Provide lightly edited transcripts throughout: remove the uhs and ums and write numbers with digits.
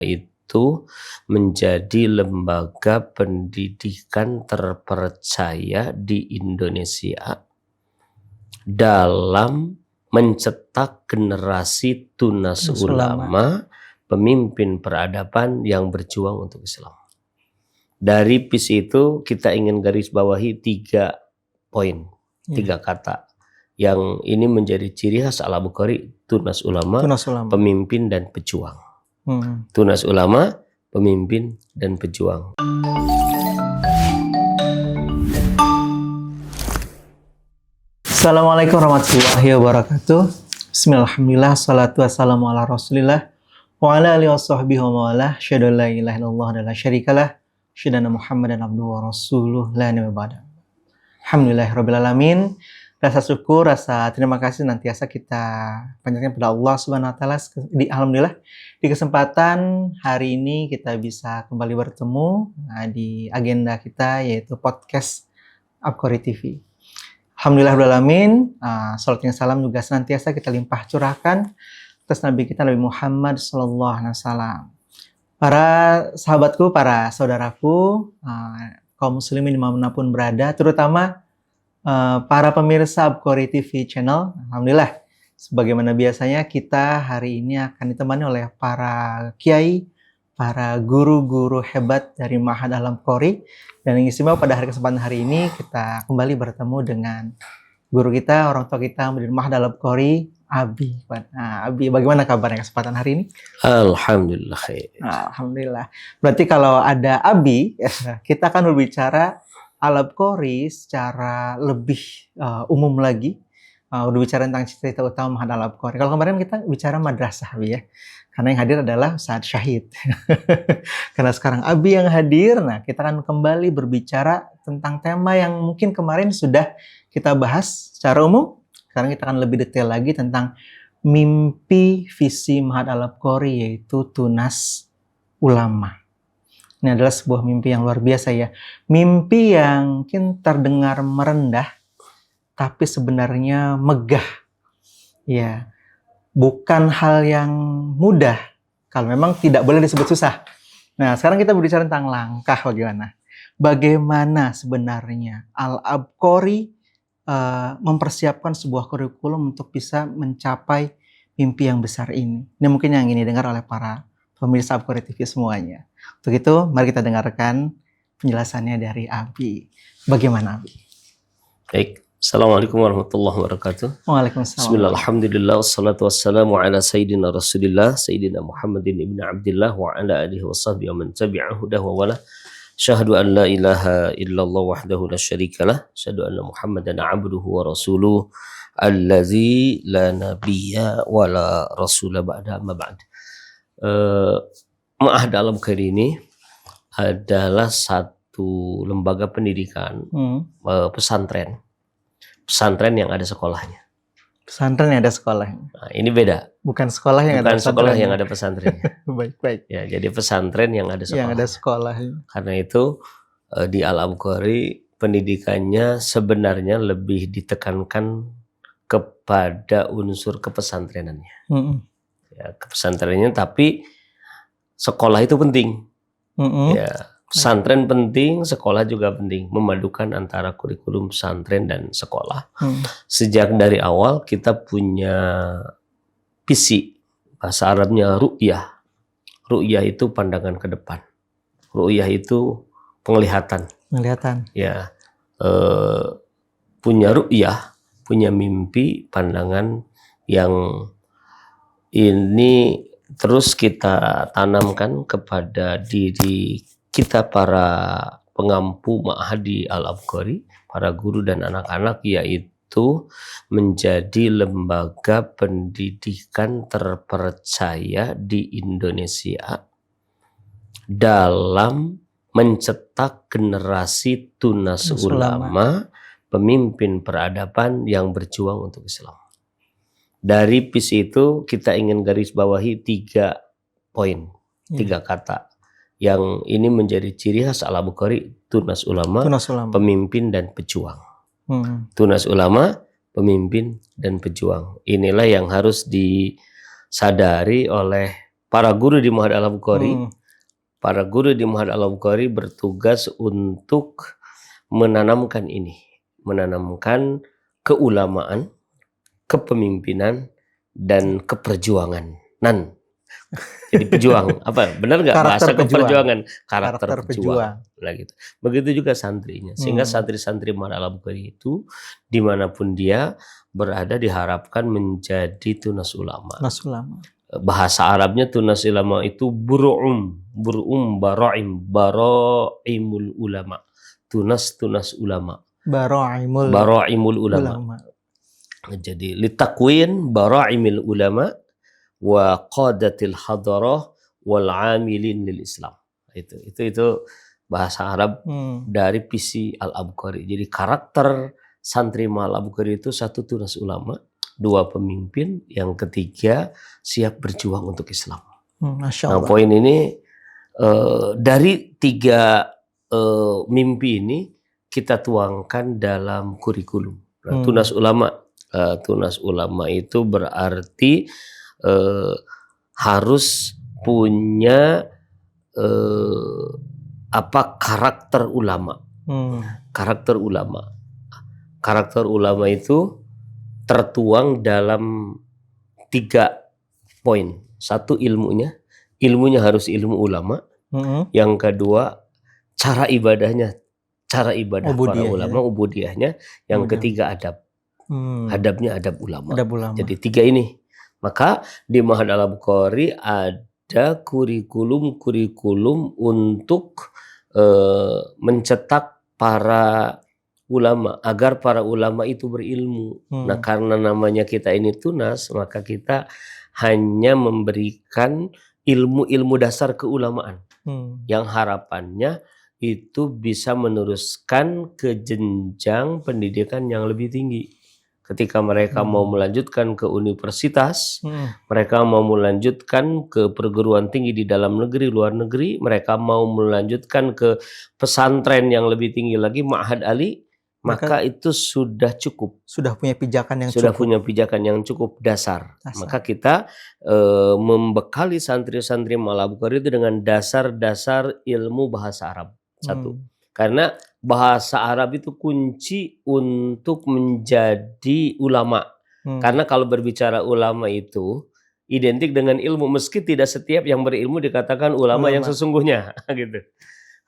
itu menjadi lembaga pendidikan terpercaya di Indonesia dalam mencetak generasi tunas ulama, pemimpin peradaban yang berjuang untuk Islam. Dari visi itu kita ingin garis bawahi 3 poin, 3 kata. Yang ini menjadi ciri khas Al-Bukhari, tunas ulama, pemimpin dan pejuang. Tunas ulama, pemimpin dan pejuang. Assalamualaikum warahmatullahi wabarakatuh. Bismillahirrahmanirrahim. Salatu wassalamu ala rasulillah wa ala alihi washabbihi wa mawala. Asyhadu an la ilaha illallah wa la syarikalah. Asyhadu anna Muhammadan abduhu wa rasuluh la nabiyya ba'da. Alhamdulillahirabbil alamin. Rasa syukur, rasa terima kasih nantiasa kita panjatkan pada Allah Subhanahu wa taala. Alhamdulillah di kesempatan hari ini kita bisa kembali bertemu di agenda kita yaitu podcast Al-Bukhari TV. Alhamdulillahirrahmanirrahim. Salat dan salam juga senantiasa kita limpah curahkan atas Nabi kita Nabi Muhammad SAW. Para sahabatku, para saudaraku, kaum muslimin dimanapun berada, terutama para pemirsa Al-Bukhari TV channel. Alhamdulillah, sebagaimana biasanya kita hari ini akan ditemani oleh para kiai, para guru-guru hebat dari Ma'had Al-Bukhari. Dan yang istimewa pada kesempatan hari ini kita kembali bertemu dengan guru kita, orang tua kita dari Ma'had Al-Bukhari, Abi. Nah, Abi, bagaimana kabarnya kesempatan hari ini? Alhamdulillah khair. Alhamdulillah. Berarti kalau ada Abi, kita akan berbicara Al-Bukhari secara lebih umum lagi. Berbicara tentang cerita utama Ma'had Al-Bukhari. Kalau kemarin kita bicara madrasah, Abi ya. Karena yang hadir adalah Ustaz Syahid. Karena sekarang Abi yang hadir, nah kita akan kembali berbicara tentang tema yang mungkin kemarin sudah kita bahas secara umum. Sekarang kita akan lebih detail lagi tentang mimpi visi Ma'had Al-Bukhari, yaitu tunas ulama. Ini adalah sebuah mimpi yang luar biasa ya. Mimpi yang mungkin terdengar merendah, tapi sebenarnya megah. Ya. Bukan hal yang mudah kalau memang tidak boleh disebut susah. Nah, sekarang kita berbicara tentang langkah bagaimana. Bagaimana sebenarnya Al-Bukhari mempersiapkan sebuah kurikulum untuk bisa mencapai mimpi yang besar ini. Ini mungkin yang ingin didengar oleh para pemirsa Al-Bukhari TV semuanya. Untuk itu, mari kita dengarkan penjelasannya dari Abi. Bagaimana, Abi? Baik. Assalamualaikum warahmatullahi wabarakatuh. Waalaikumsalam. Bismillah, alhamdulillah, wassalatu wassalamu ala sayyidina rasulillah, sayyidina Muhammadin ibn Abdillah wa ala alihi wa sahbihi wa man tabi'ahu dah wa wala. Syahadu an la ilaha illallah wahdahu la syarikalah. Syahadu anna Muhammadan abduhu wa rasuluh allazi la nabiyya wa la rasula ba'da amma ba'd. Ma'had Al-Bukhari ini adalah satu lembaga pendidikan pesantren yang ada sekolahnya. Pesantren yang ada sekolahnya. Nah, ini beda. Bukan sekolah yang ada pesantren. Bukan sekolah yang ada pesantrennya. Baik. Ya, jadi pesantren yang ada sekolah. Yang ada sekolahnya. Karena itu di Al-Bukhari pendidikannya sebenarnya lebih ditekankan kepada unsur kepesantrenannya. Ya, kepesantrenannya, tapi sekolah itu penting. Ya. Pesantren penting, sekolah juga penting. Memadukan antara kurikulum pesantren dan sekolah. Sejak dari awal kita punya visi. Bahasa Arabnya ru'yah. Ru'yah itu pandangan ke depan. Ru'yah itu penglihatan. Penglihatan. Ya, punya ru'yah, punya mimpi, pandangan yang ini terus kita tanamkan kepada diri kita para pengampu Ma'hadi Al-Bukhari, para guru dan anak-anak, yaitu menjadi lembaga pendidikan terpercaya di Indonesia dalam mencetak generasi tunas ulama, pemimpin peradaban yang berjuang untuk Islam. Dari visi itu kita ingin garis bawahi 3 poin, 3 kata. Yang ini menjadi ciri khas Al-Bukhari, tunas ulama, pemimpin dan pejuang. Tunas ulama, pemimpin dan pejuang. Inilah yang harus disadari oleh para guru di Ma'had Al-Bukhari, Hmm. para guru di Ma'had Al-Bukhari bertugas untuk menanamkan ini, menanamkan keulamaan, kepemimpinan, dan keperjuangan. Jadi pejuang, apa benar nggak bahasa Karakter pejuang. keperjuangan? Karakter Karakter pejuang. pejuang. Nah gitu. Begitu juga santrinya. Sehingga santri-santri Ma'had Al-Bukhari itu dimanapun dia berada diharapkan menjadi tunas ulama. Tunas ulama. Bahasa Arabnya tunas ulama itu bur'um, baraimul ulama. Tunas ulama. Baraimul ulama. Jadi litakwin baraimil ulama wa qadatil hadarah wal amilin lil Islam. Itu bahasa Arab dari PC Al-Bukhari. Jadi karakter santri Al-Bukhari itu satu tunas ulama, dua pemimpin, yang ketiga siap berjuang untuk Islam. Masya Allah. Nah, poin ini dari tiga mimpi ini kita tuangkan dalam kurikulum. Nah, tunas ulama itu berarti harus punya karakter ulama. Karakter ulama itu tertuang dalam 3 poin. Satu, ilmunya harus ilmu ulama. Yang kedua, cara ibadah para ulama, ubudiyahnya. Yang ketiga, adab. Adabnya adab ulama. Jadi 3 ini. Maka di Ma'had Al-Bukhari ada kurikulum untuk mencetak para ulama, agar para ulama itu berilmu. Nah, karena namanya kita ini tunas, maka kita hanya memberikan ilmu-ilmu dasar keulamaan, yang harapannya itu bisa meneruskan ke jenjang pendidikan yang lebih tinggi. Ketika mereka mau melanjutkan ke universitas, mereka mau melanjutkan ke perguruan tinggi di dalam negeri, luar negeri, mereka mau melanjutkan ke pesantren yang lebih tinggi lagi, Ma'had Ali, maka itu sudah cukup. Sudah punya pijakan yang cukup dasar. Maka kita membekali santri-santri Al-Bukhari itu dengan dasar-dasar ilmu bahasa Arab. Satu. Karena bahasa Arab itu kunci untuk menjadi ulama. Karena kalau berbicara ulama itu identik dengan ilmu, meski tidak setiap yang berilmu dikatakan ulama yang sesungguhnya gitu.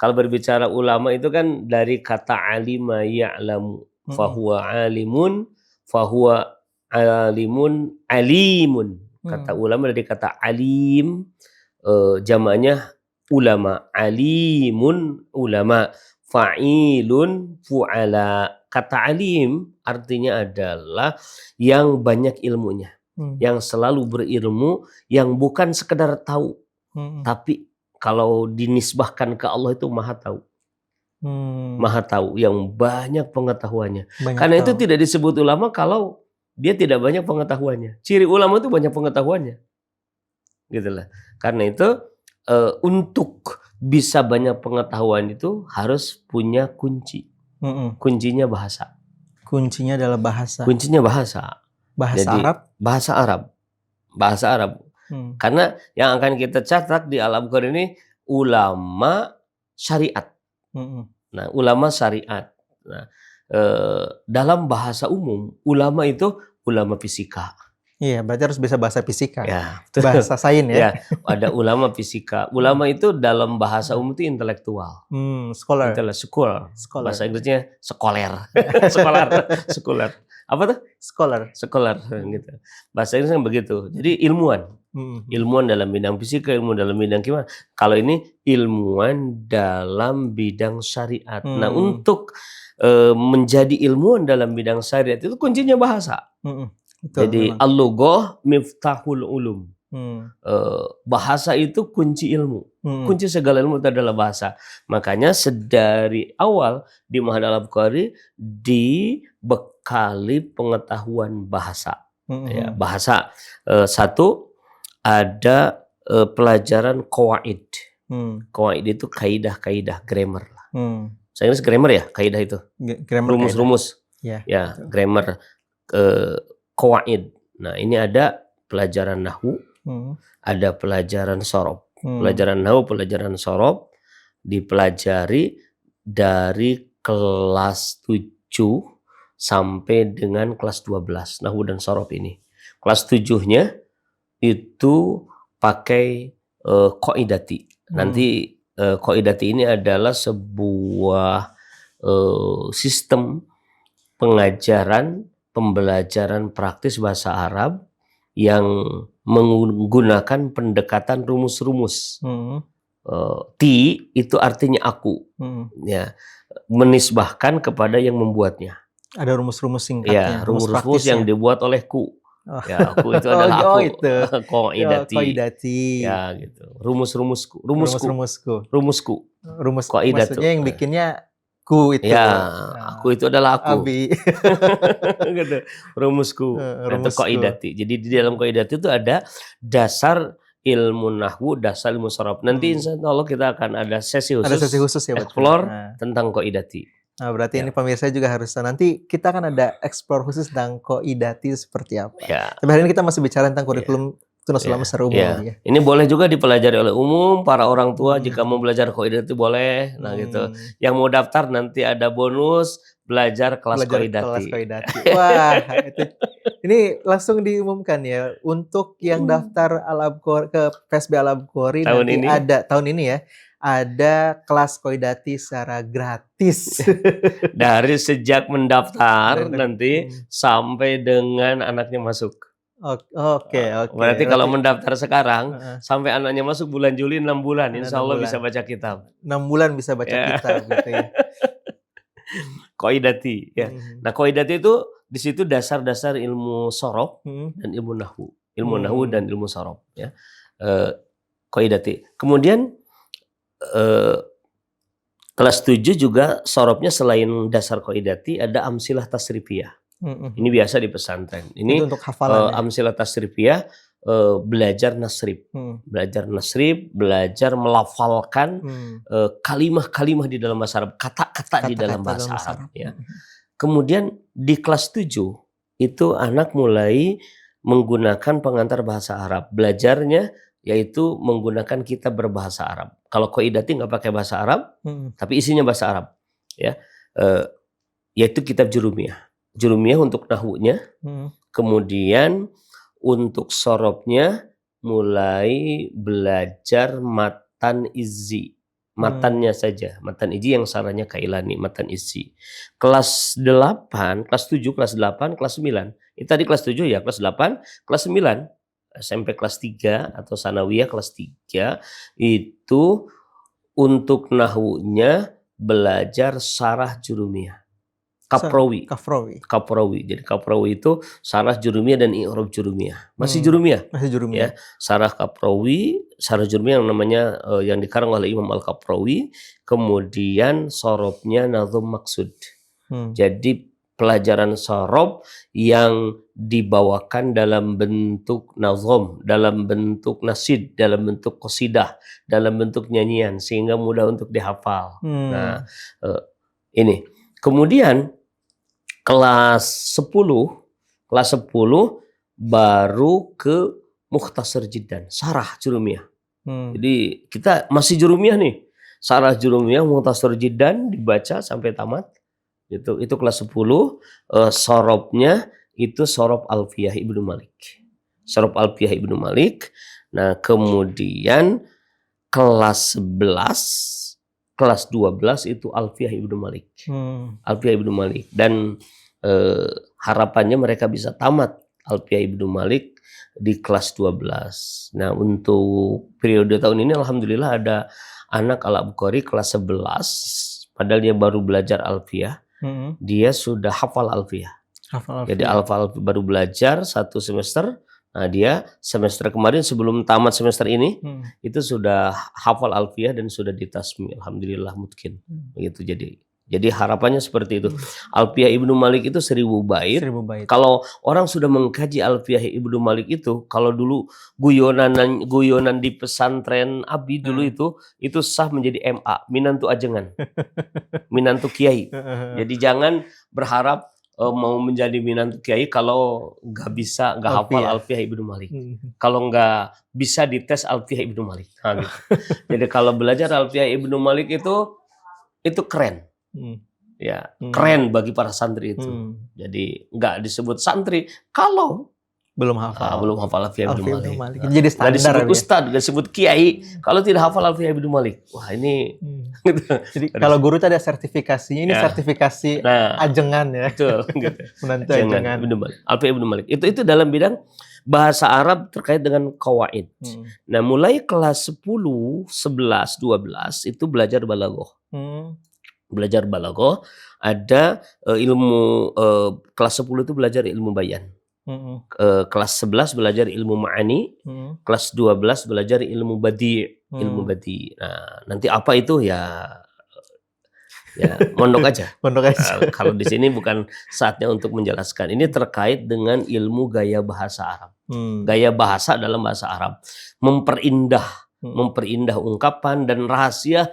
Kalau berbicara ulama itu kan dari kata alima ya'lamu, fahuwa alimun, alimun. Kata ulama dari kata alim, jamaknya ulama, alimun ulama, fa'ilun fu'ala. Kata alim artinya adalah yang banyak ilmunya, yang selalu berilmu, yang bukan sekedar tahu, tapi kalau dinisbahkan ke Allah itu maha tahu. Maha tahu, yang banyak pengetahuannya. Karena itu tidak disebut ulama kalau dia tidak banyak pengetahuannya. Ciri ulama itu banyak pengetahuannya. Gitulah. Karena itu untuk bisa banyak pengetahuan itu harus punya kunci. Kuncinya bahasa. Kuncinya adalah bahasa. Jadi, Arab? Bahasa Arab. Karena yang akan kita catat di Al-Bukhari ini ulama syariat. Nah, ulama syariat. Nah, dalam bahasa umum, ulama itu ulama fisika. Iya, berarti harus bisa bahasa fisika. Ya, bahasa sains ya. Ada ulama fisika. Ulama itu dalam bahasa umum itu intelektual. Scholar. Bahasa Inggrisnya scholar. Scholar. Apa tuh? Scholar gitu. Bahasa Inggris kan begitu. Jadi ilmuwan. Ilmuwan dalam bidang fisika, ilmuwan dalam bidang kimia. Kalau ini ilmuwan dalam bidang syariat. Nah, untuk menjadi ilmuwan dalam bidang syariat itu kuncinya bahasa. Jadi al-lughah miftahul ulum. Bahasa itu kunci ilmu. Kunci segala ilmu itu adalah bahasa. Makanya sedari awal di Ma'had Al-Bukhari dibekali pengetahuan bahasa. Ya, bahasa. Satu, ada pelajaran qawaid. Qawaid itu kaidah-kaidah, grammar lah. Saya Inggris grammar ya, kaidah itu. Rumus-rumus. Ya, grammar. Qawaid. Nah, ini ada pelajaran nahwu, ada pelajaran sorob. Hmm. Pelajaran nahwu, pelajaran sorob dipelajari dari kelas 7 sampai dengan kelas 12 nahwu dan sorob ini. Kelas 7-nya itu pakai qaidati. Nanti qaidati ini adalah sebuah sistem pengajaran, pembelajaran praktis bahasa Arab yang menggunakan pendekatan rumus-rumus. Ti itu artinya aku, ya, menisbahkan kepada yang membuatnya. Ada rumus-rumus Ya, singkatnya, rumus-rumus yang dibuat oleh ku. Oh. Ya, aku itu adalah aku. itu. Qaidati. Qaidati. Ya, gitu. Rumusku. Rumus Qaidatu. maksudnya yang bikinnya ku itu. Ya, aku itu adalah aku. Abi. Gitu. Rumusku. Itu qaidati. Jadi di dalam qaidati itu ada dasar ilmu nahwu, dasar ilmu sorob. Nanti insya Allah kita akan ada sesi khusus. Ada sesi khusus ya, explore tentang qaidati. Nah, berarti ini pemirsa juga harus nanti kita akan ada explore khusus tentang qaidati seperti apa. Ya. Tapi hari ini kita masih bicara tentang kurikulum Tunas Ulama secara umum. Ya. Ini boleh juga dipelajari oleh umum, para orang tua jika mau belajar qaidati boleh. Nah gitu. Yang mau daftar nanti ada bonus belajar kelas qaidati. Wah, ini langsung diumumkan ya untuk yang daftar Al-Abqori ke PSB Al-Abqori nanti ini ada tahun ini ya. Ada kelas qaidati secara gratis. Dari sejak mendaftar nanti sampai dengan anaknya masuk. Oke. Berarti kalau mendaftar sekarang sampai anaknya masuk bulan Juli 6 bulan, insya Allah bisa baca kitab. 6 bulan bisa baca kitab gitu ya. Qaidati ya. Nah, qaidati itu di situ dasar-dasar ilmu sorob dan ilmu nahwu. Ilmu nahwu dan ilmu sorob ya. Qaidati. Kemudian kelas 7 juga sorobnya selain dasar qaidati ada amsilah tasrifiyah. Ini biasa di pesantren. Ini itu untuk hafalan amsilah tasrifiyah, belajar nasrib. Belajar nasrib, belajar melafalkan kalimah-kalimah di dalam bahasa Arab, kata-kata di dalam bahasa Arab ya. Kemudian di kelas 7 itu anak mulai menggunakan pengantar bahasa Arab. Belajarnya yaitu menggunakan kitab berbahasa Arab. Kalau qaidati nggak pakai bahasa Arab, tapi isinya bahasa Arab, ya, yaitu kitab jurumiyah. Jurumiyah untuk nahwunya, kemudian untuk sorobnya mulai belajar matan izzi, matannya saja, matan izzi yang saranya Kailani, matan izzi. Kelas 8, kelas 7, kelas 8, kelas 9. Itu tadi kelas 7 ya, kelas 8, kelas 9. SMP kelas 3 atau sanawiyah kelas 3 itu untuk nahwunya belajar sarah jurumiyah. Kaprawi. Jadi kaprawi itu sarah jurumiyah dan i'rab jurumiyah. Masih jurumiyah. Ya. Sarah kaprawi, sarah jurumiyah yang namanya yang dikarang oleh Imam Al-Kaprawi, kemudian sorobnya nazum maksud. Jadi pelajaran sorob yang dibawakan dalam bentuk nazom, dalam bentuk nasid, dalam bentuk qasidah, dalam bentuk nyanyian sehingga mudah untuk dihafal. Nah, ini. Kemudian kelas 10 baru ke mukhtasar jiddan, sarah jurumiyah. Jadi kita masih jurumiyah nih. Sarah jurumiyah mukhtasar jiddan dibaca sampai tamat. Itu kelas 10, sorobnya itu sorob Alfiyah Ibnu Malik. Sorob Alfiyah Ibnu Malik. Nah, kemudian kelas 11, kelas 12 itu Alfiyah Ibnu Malik. Alfiyah Ibnu Malik. Dan harapannya mereka bisa tamat Alfiyah Ibnu Malik di kelas 12. Nah, untuk periode tahun ini alhamdulillah ada anak Al-Abqori kelas 11, padahal dia baru belajar Alfiyah. Dia sudah hafal Alfiyah. Jadi baru belajar 1 semester. Nah, dia semester kemarin sebelum tamat semester ini itu sudah hafal Alfiyah dan sudah ditasmi. Alhamdulillah mungkin begitu. Jadi harapannya seperti itu. Alfiyah Ibnu Malik itu 1000 bait. Kalau orang sudah mengkaji Alfiyah Ibnu Malik itu, kalau dulu guyonan di pesantren Abi dulu itu sah menjadi MA, minantu ajengan. Minantu kiai. Jadi jangan berharap mau menjadi minantu kiai kalau nggak bisa, nggak hafal Alfiyah Ibnu Malik. Kalau nggak bisa dites Alfiyah Ibnu Malik. Nah, gitu. Jadi kalau belajar Alfiyah Ibnu Malik itu keren. Ya, keren bagi para santri itu. Jadi nggak disebut santri kalau belum hafal Alfiyah Ibnu Malik. Nah, jadi standar. Nggak disebut ustadz, nggak disebut kiai kalau tidak hafal Alfiyah Ibnu Malik. Wah, ini gitu. Jadi kalau guru itu ada sertifikasinya, ini sertifikasi ajengan ya. Betul, gitu. Menantu ajengan. Alfiyah Ibnu Malik. Itu dalam bidang bahasa Arab terkait dengan qawaid. Nah, mulai kelas 10, 11, 12 itu belajar balaghah. Belajar balaghah, ada ilmu kelas 10 itu belajar ilmu bayan. Kelas 11 belajar ilmu ma'ani, kelas 12 belajar ilmu badi', ilmu badi'. Nah, nanti apa itu ya mondok aja. Kalau di sini bukan saatnya untuk menjelaskan. Ini terkait dengan ilmu gaya bahasa Arab. Gaya bahasa dalam bahasa Arab, memperindah ungkapan dan rahasia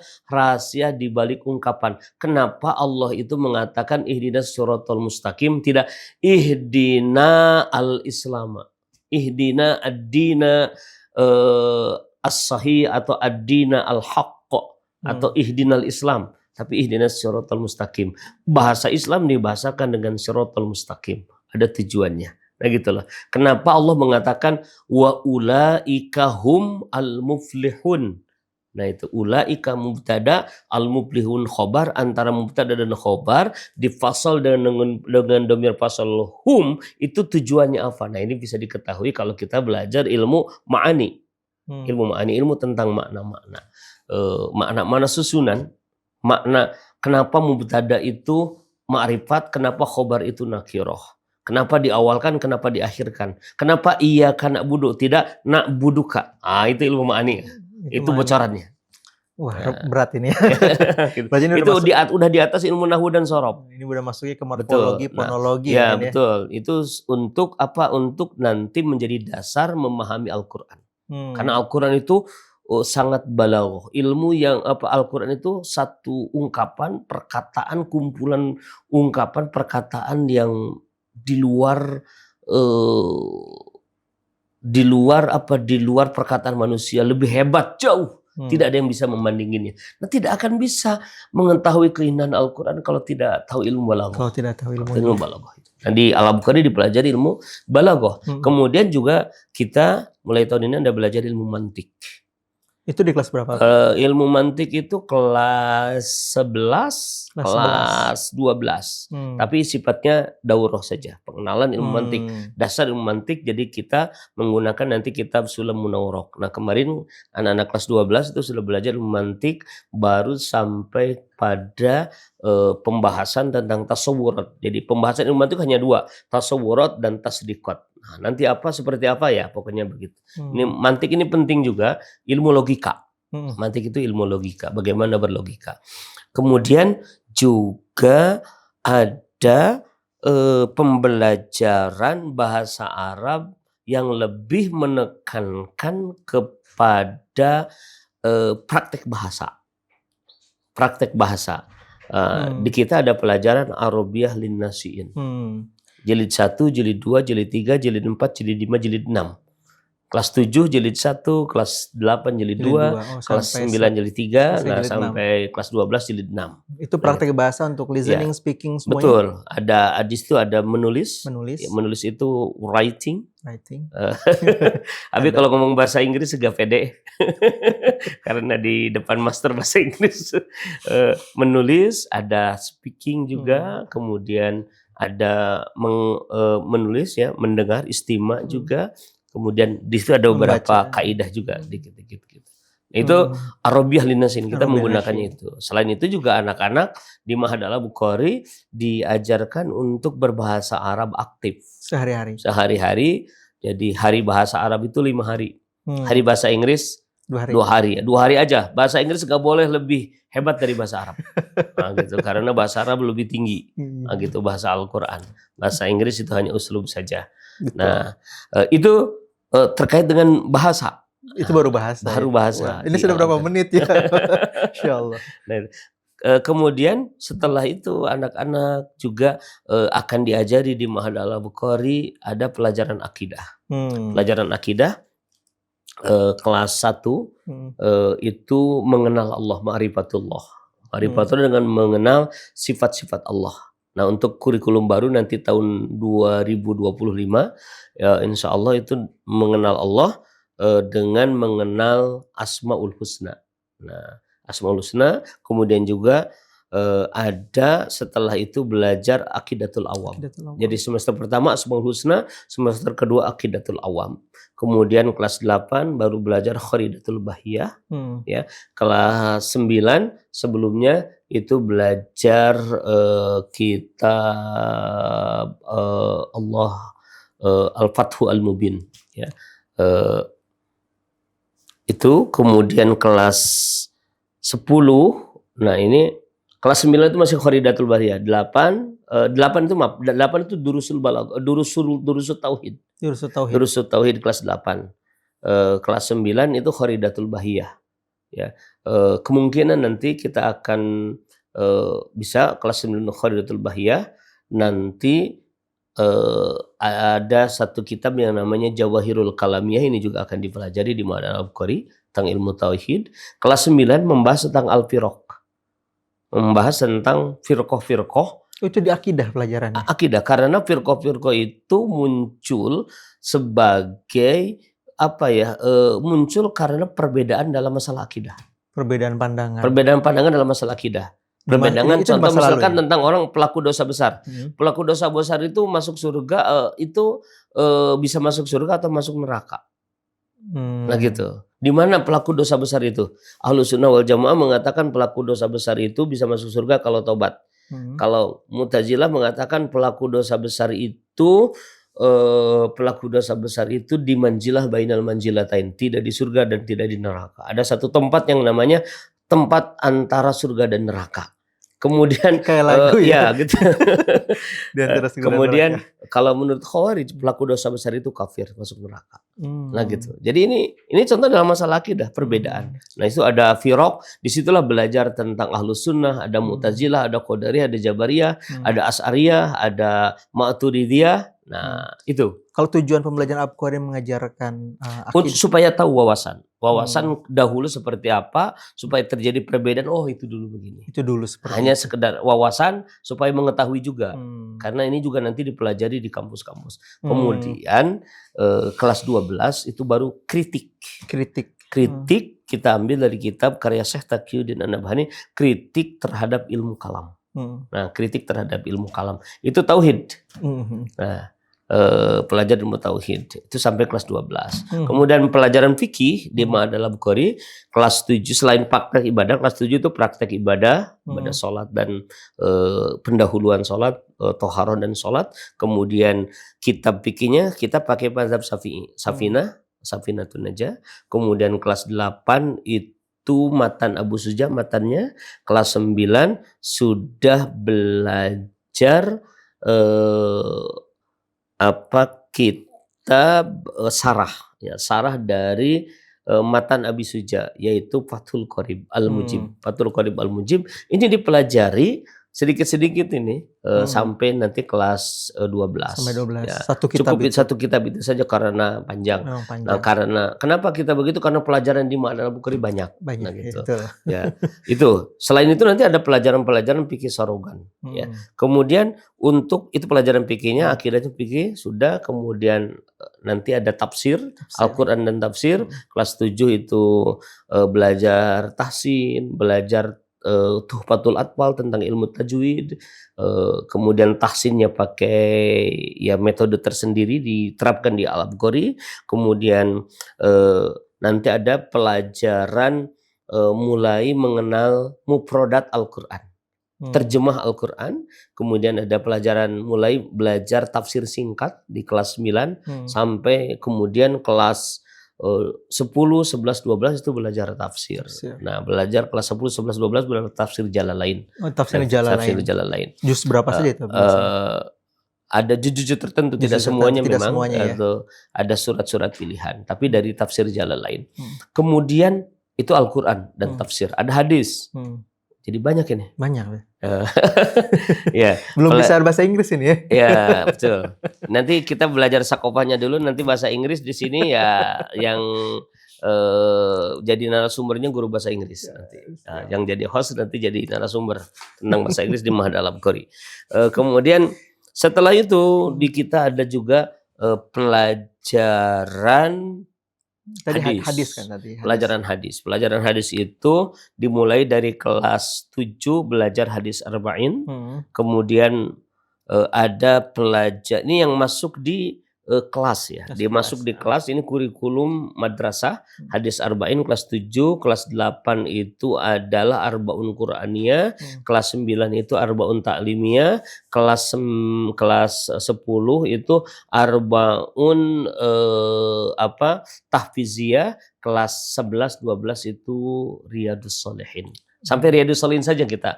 di balik ungkapan. Kenapa Allah itu mengatakan ihdinas siratal mustaqim, tidak ihdina al-islam, ihdina ad-dina as-sahih atau ad-dina al-haqq atau ihdinal islam, tapi ihdinas siratal mustaqim. Bahasa Islam dibahasakan dengan siratal mustaqim, ada tujuannya. Nah gitu loh. Kenapa Allah mengatakan wa ulaika hum al-muflihun. Nah itu ulaika mubtada, al-muflihun khobar, antara mubtada dan khobar difasal dengan dhamir fasal hum, itu tujuannya apa? Nah ini bisa diketahui kalau kita belajar ilmu ma'ani. Ilmu ma'ani, ilmu tentang makna-makna. Makna-makna susunan, makna kenapa mubtada itu ma'rifat, kenapa khobar itu nakirah. Kenapa diawalkan, kenapa diakhirkan? Kenapa iya kan budu, tidak nak buduka? Itu ilmu ma'ani. Itu bocorannya. Wah, berat ini. Gitu. Itu udah di atas ilmu nahwu dan sorob. Ini udah masuknya ke morfologi, fonologi. Ya, betul. Itu untuk apa? Untuk nanti menjadi dasar memahami Al-Quran. Karena Al-Quran itu sangat balaghah. Ilmu yang Al-Quran itu satu ungkapan, perkataan, kumpulan ungkapan, perkataan yang di luar perkataan manusia, lebih hebat jauh. Tidak ada yang bisa membandinginnya. Nah, tidak akan bisa mengetahui keindahan Al-Quran kalau tidak tahu ilmu balaghah. Kalau tidak tahu ilmu balaghah. Nah, di Al-Bukhari dipelajari ilmu balaghah. Kemudian juga kita mulai tahun ini Anda belajar ilmu mantik. Itu di kelas berapa? Ilmu mantik itu kelas 11, kelas 12. Tapi sifatnya daurah saja, pengenalan ilmu mantik, dasar ilmu mantik. Jadi kita menggunakan nanti kitab Sulam Munawwarah. Nah, kemarin anak-anak kelas 12 itu sudah belajar ilmu mantik, baru sampai pada pembahasan tentang tasawurat. Jadi pembahasan ilmu mantik hanya 2, tasawurat dan tasdiqat. Nah, nanti seperti apa ya, pokoknya begitu. Ini mantik ini penting juga, ilmu logika. Mantik itu ilmu logika, bagaimana berlogika. Kemudian juga ada pembelajaran bahasa Arab yang lebih menekankan kepada praktek bahasa. Praktek bahasa. Di kita ada pelajaran Arabiyah linnasiin. Jilid 1, jilid 2, jilid 3, jilid 4, jilid 5, jilid 6. Kelas 7 jilid 1, kelas 8 jilid 2, kelas 9 jilid 3, nah sampai kelas 12 jilid 6. Itu praktek bahasa untuk listening, speaking semuanya. Betul. Ada di situ ada menulis. Ya, menulis itu writing. Tapi kalau ngomong bahasa Inggris agak pede. Karena di depan master bahasa Inggris. Menulis, ada speaking juga, kemudian ada menulis ya, mendengar, istima juga. Kemudian di situ ada beberapa kaidah juga dikit-dikit gitu. Itu Arabiyah linnasiin, kita menggunakannya itu. Selain itu juga anak-anak di Ma'had Al-Bukhari diajarkan untuk berbahasa Arab aktif sehari-hari. Jadi hari bahasa Arab itu 5 hari. Hari bahasa Inggris 2 hari. 2 hari aja. Bahasa Inggris gak boleh lebih hebat dari bahasa Arab. Nah, gitu. Karena bahasa Arab lebih tinggi. Nah, gitu, bahasa Al-Quran. Bahasa Inggris itu hanya uslub saja. Betul. Nah, itu terkait dengan bahasa. Itu baru bahasa. Baru bahasa. Wah, ini sudah berapa menit ya? Insya Allah. Nah, Kemudian setelah itu anak-anak juga akan diajari di Ma'had Al-Bukhari ada pelajaran akidah. Pelajaran akidah kelas 1 itu mengenal Allah, ma'rifatullah. Ma'rifatullah dengan mengenal sifat-sifat Allah. Nah, untuk kurikulum baru nanti tahun 2025 ya insya Allah itu mengenal Allah dengan mengenal Asmaul Husna. Nah, Asmaul Husna, kemudian juga ada setelah itu belajar Aqidatul Awam. Jadi semester pertama Asmaul Husna, semester kedua Aqidatul Awam. Kemudian kelas 8 baru belajar Kharidatul Bahiyah. Ya, kelas 9 sebelumnya itu belajar kitab Allah Al-Fathu Al-Mubin. Ya. Itu kemudian kelas 10, nah ini kelas 9 itu masih Kharidatul Bahiyah. 8 itu maaf, 8 itu Durusul Balagh, Durusul Tauhid. Durusul Tauhid kelas 8. Kelas 9 itu Kharidatul Bahiyah. Ya. Kemungkinan nanti kita akan bisa kelas 9 Kharidatul Bahiyah, nanti ada satu kitab yang namanya Jawahirul Kalamiyah, ini juga akan dipelajari di Ma'had Al-Bukhari tentang ilmu tauhid. Kelas 9 membahas tentang al-firaq. Membahas tentang firqah-firqah. Itu di akidah pelajarannya. Akidah, karena firqah-firqah itu muncul sebagai muncul karena perbedaan dalam masalah akidah. Perbedaan pandangan. Perbedaan pandangan dalam masalah akidah. Perbedaan contoh misalkan tentang orang pelaku dosa besar. Pelaku dosa besar itu masuk surga, bisa masuk surga atau masuk neraka. Nah gitu. Di mana pelaku dosa besar itu? Ahlus Sunnah wal Jamaah mengatakan pelaku dosa besar itu bisa masuk surga kalau tobat. Kalau Mu'tazilah mengatakan pelaku dosa besar itu di manjilah bainal manjilatain, tidak di surga dan tidak di neraka. Ada satu tempat yang namanya tempat antara surga dan neraka. Kemudian kayak lagu ya gitu. Kemudian neraka. Kalau menurut Khawarij pelaku dosa besar itu kafir, masuk neraka. Nah gitu. Jadi ini contoh dalam masalah akidah, perbedaan. Nah itu ada firaq, disitulah belajar tentang Ahlus Sunnah, ada Mu'tazilah, ada Qadariyah, ada Jabariyah, ada Asy'ariyah, ada Ma'turidiyah. Nah itu. Kalau tujuan pembelajaran Al-Bukhari mengajarkan akidah, supaya tahu wawasan dahulu seperti apa, supaya terjadi perbedaan. Oh itu dulu begini. Itu dulu seperti hanya itu. Sekedar wawasan supaya mengetahui juga. Karena ini juga nanti dipelajari di kampus-kampus. Kemudian kelas 12 itu baru kritik. Kritik kita ambil dari kitab karya Syekh Taqiyuddin An-Nabhani, kritik terhadap ilmu kalam. Nah, kritik terhadap ilmu kalam itu tauhid. Nah, pelajaran ilmu tauhid itu sampai kelas 12. Kemudian pelajaran fikih di Ma'had Al-Bukhari kelas 7, selain praktek ibadah, kelas 7 itu praktek ibadah, ibadah salat dan pendahuluan salat, toharoh dan salat. Kemudian kitab fikihnya kita pakai mazhab Syafi'i, Safinatun Najah. Kemudian kelas 8 itu matan Abu Suja, matannya. Kelas 9 sudah belajar kitab sarah dari matan Abi Suja, yaitu Fathul Qorib Al-Mujib. Fathul Qorib Al-Mujib ini dipelajari sedikit-sedikit ini sampai nanti kelas 12. Sampai 12. Ya. Cukup satu kitab itu saja karena panjang. Nah, kenapa kita begitu? Karena pelajaran di Ma'had Al-Bukhari banyak. Nah, gitu. Ya. Itu. Selain itu nanti ada pelajaran-pelajaran fikih sarogan. Ya. Kemudian untuk itu pelajaran fikihnya, akidahnya fikih sudah. Kemudian nanti ada tafsir. Al-Quran dan tafsir. Kelas 7 itu belajar tahsin, belajar Tuhfatul Atfal tentang ilmu tajwid, kemudian tahsinnya pakai metode tersendiri diterapkan di Al-Bukhari. Kemudian nanti ada pelajaran mulai mengenal mufradat Al-Quran, terjemah Al-Quran. Kemudian ada pelajaran mulai belajar tafsir singkat di kelas 9 sampai kemudian kelas 10, 11, 12 itu belajar tafsir. Nah, belajar kelas 10, 11, 12 belajar tafsir Jalalain. Tafsir Jalalain. Juz berapa saja itu? Ada juz-juz tertentu, tidak semuanya memang. Ada surat-surat pilihan, tapi dari tafsir Jalalain. Kemudian itu Al-Quran dan tafsir. Ada hadis. Jadi banyak ini. Banyak. Ya, Belum bisa bahasa Inggris ini ya. ya betul. Nanti kita belajar sakopanya dulu, nanti bahasa Inggris di sini ya yang jadi narasumbernya guru bahasa Inggris nanti. Nah, yang jadi host nanti jadi narasumber tentang bahasa Inggris di Ma'had Al-Abqari. Kemudian setelah itu di kita ada juga pelajaran Tadi hadis. hadis kan tadi. Pelajaran hadis. Pelajaran hadis itu dimulai dari kelas 7 belajar hadis arba'in. Kemudian ada pelajar ini yang masuk di kelas ya. Dia masuk di kelas, ini kurikulum madrasah hadis arba'in kelas 7, kelas 8 itu adalah arbaun Qur'aniyah, kelas 9 itu arbaun ta'limiyah, kelas 10 itu arbaun tahfiziyah, kelas 11 12 itu riyadus shalihin. Sampai riyadus shalihin saja kita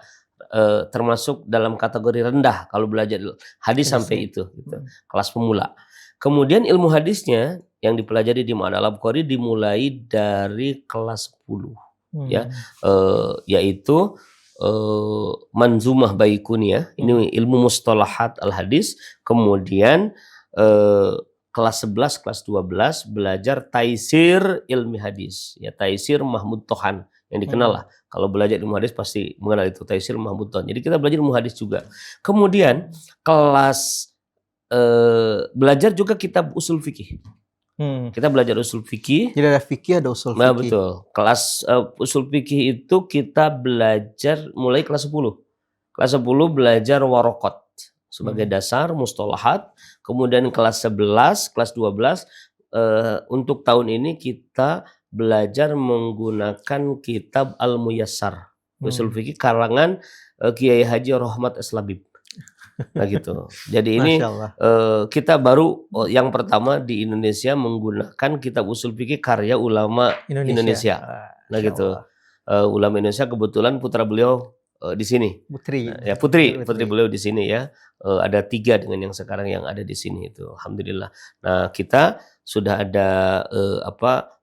termasuk dalam kategori rendah kalau belajar hadis sampai itu gitu. Kelas pemula. Kemudian ilmu hadisnya yang dipelajari di Ma'had Al-Abqari dimulai dari kelas 10 ya, yaitu Manzumah Baikuniyah, ini ilmu mustalahat al-hadis. Kemudian kelas 11, kelas 12 belajar Taisir ilmi hadis, ya Taisir Mahmud Tohan yang dikenal lah. Kalau belajar ilmu hadis pasti mengenal itu Taisir Mahmud Tohan. Jadi kita belajar ilmu hadis juga. Kemudian kelas belajar juga kitab usul fikih. Kita belajar usul fikih. Jadi ada fikih, ada usul fikih. Nah, betul. Kelas usul fikih itu kita belajar mulai kelas 10. Kelas 10 belajar warokot sebagai dasar mustalahat. Kemudian kelas 11, kelas 12 untuk tahun ini kita belajar menggunakan kitab Al-Muyassar usul fikih karangan Kiai Haji Rohmat Eslabib. Nah gitu. Jadi ini kita baru yang pertama di Indonesia menggunakan kitab usul fikih karya ulama Indonesia. Nah gitu. Ulama Indonesia kebetulan putra beliau di sini. Putri. Ya putri beliau di sini ya. Ada 3 dengan yang sekarang yang ada di sini itu. Alhamdulillah. Nah kita sudah ada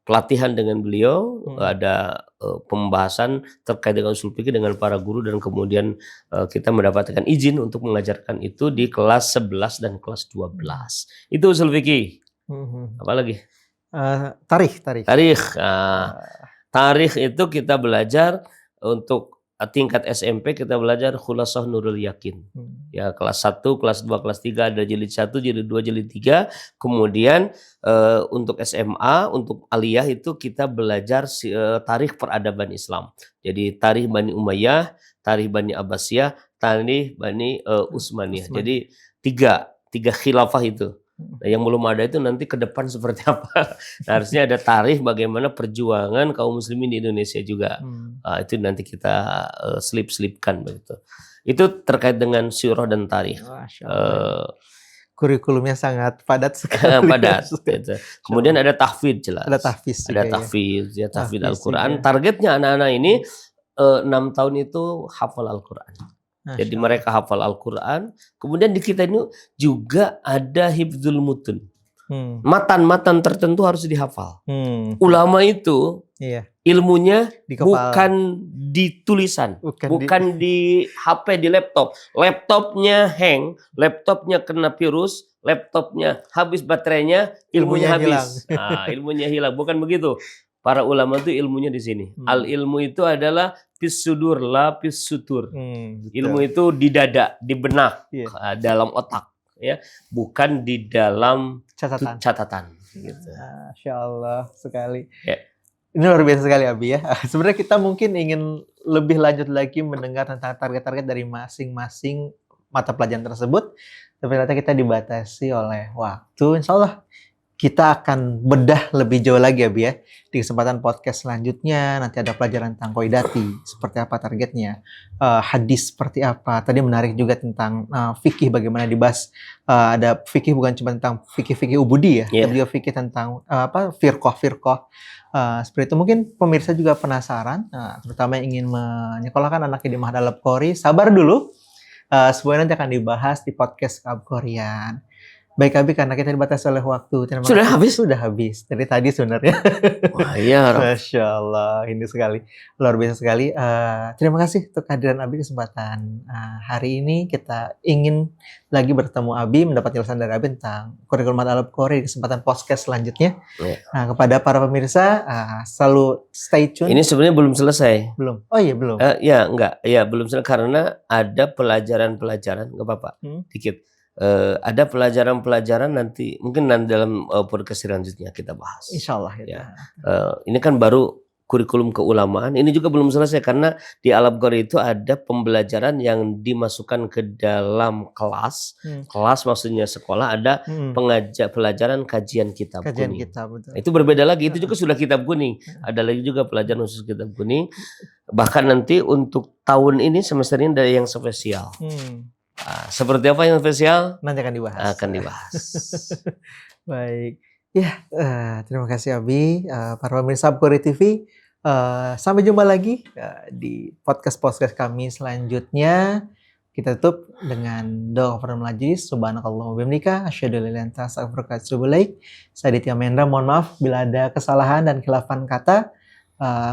pelatihan dengan beliau, ada pembahasan terkait dengan usul fikih dengan para guru, dan kemudian kita mendapatkan izin untuk mengajarkan itu di kelas 11 dan kelas 12. Itu usul fikih. Apalagi? Tarikh. Tarikh itu kita belajar untuk tingkat SMP kita belajar Khulasah Nurul Yakin. Ya, kelas 1, kelas 2, kelas 3 ada jilid 1, jilid 2, jilid 3. Kemudian untuk SMA, untuk aliyah itu kita belajar tarikh peradaban Islam. Jadi tarikh Bani Umayyah, tarikh Bani Abbasiyah, tarikh Bani Utsmaniyah. Jadi tiga khilafah itu. Nah, yang belum ada itu nanti ke depan seperti apa. Nah, harusnya ada tarikh bagaimana perjuangan kaum muslimin di Indonesia juga. Itu nanti kita selip-selipkan begitu. Itu terkait dengan syurah dan tarikh. Kurikulumnya sangat padat sekali. Padat. Gitu. Kemudian ada tahfidz jelas. Ada tahfidz. Ada tahfidz ya, tahfidz Al-Quran. Targetnya anak-anak ini 6 tahun itu hafal Al-Quran. Jadi mereka hafal Al-Quran. Kemudian di kita ini juga ada hifdzul mutun. Matan-matan tertentu harus dihafal. Ulama itu ilmunya bukan di tulisan, bukan di HP, di laptop. Laptopnya hang, laptopnya kena virus, laptopnya habis baterainya, ilmunya habis. Nah, ilmunya hilang. Bukan begitu. Para ulama itu ilmunya di sini. Al ilmu itu adalah fis sudur la fis sutur. Ilmu itu di dada, di benak, dalam otak, ya, bukan di dalam catatan. Gitu. Masya Allah sekali. Ya. Ini luar biasa sekali Abi ya. Sebenarnya kita mungkin ingin lebih lanjut lagi mendengar tentang target-target dari masing-masing mata pelajaran tersebut, tapi ternyata kita dibatasi oleh waktu. Insya Allah kita akan bedah lebih jauh lagi ya, Bi ya. Di kesempatan podcast selanjutnya nanti ada pelajaran tentang qaidati, seperti apa targetnya, hadis seperti apa. Tadi menarik juga tentang fikih bagaimana dibahas. Ada fikih bukan cuma tentang fikih ubudi ya, tapi juga fikih tentang firqah. Seperti itu. Mungkin pemirsa juga penasaran, terutama yang ingin menyekolahkan anaknya di Ma'had Al-Abqari. Sabar dulu, semuanya nanti akan dibahas di podcast Al-Abqarian. Baik Abi, karena kita dibatasi oleh waktu. Terima Sudah kasih. habis? Sudah habis. Dari tadi sebenarnya. Wah, iya, Rob. Masya Allah, ini sekali. Luar biasa sekali. Terima kasih untuk kehadiran Abi kesempatan hari ini. Kita ingin lagi bertemu Abi, mendapat jelasan dari Abi tentang kurikulum Al-Qori di kesempatan podcast selanjutnya. Iya. Nah, kepada para pemirsa, selalu stay tune. Ini sebenarnya belum selesai. Belum? Oh iya, belum. Ya, enggak. Ya, belum selesai karena ada pelajaran-pelajaran, enggak apa-apa, dikit. Ada pelajaran-pelajaran nanti mungkin dalam podcast selanjutnya kita bahas. Insya Allah ya. Ini kan baru kurikulum keulamaan. Ini juga belum selesai karena di Al-Qori itu ada pembelajaran yang dimasukkan ke dalam kelas. Kelas maksudnya sekolah, ada pelajaran kajian kitab kuning. Itu berbeda lagi. Itu juga sudah kitab kuning. Ada lagi juga pelajaran khusus kitab kuning. Bahkan nanti untuk tahun ini semester ini ada yang spesial. Seperti apa yang spesial? Nanti akan dibahas. Baik. Ya, terima kasih Abi. Para pemirsa Al-Qori TV, sampai jumpa lagi di podcast kami selanjutnya. Kita tutup dengan doa kafaratul majlis. Subhanakallahumma wa bihamdika asyhadu an la ilaha illa anta astaghfiruka wa atubu ilaik. Saya Ditya Mendra, mohon maaf bila ada kesalahan dan khilafan kata.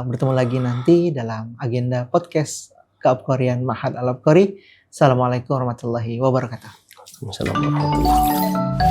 Bertemu lagi nanti dalam agenda podcast Keabqorian Ma'had Al-Qori. Assalamualaikum warahmatullahi wabarakatuh. Assalamualaikum warahmatullahi wabarakatuh.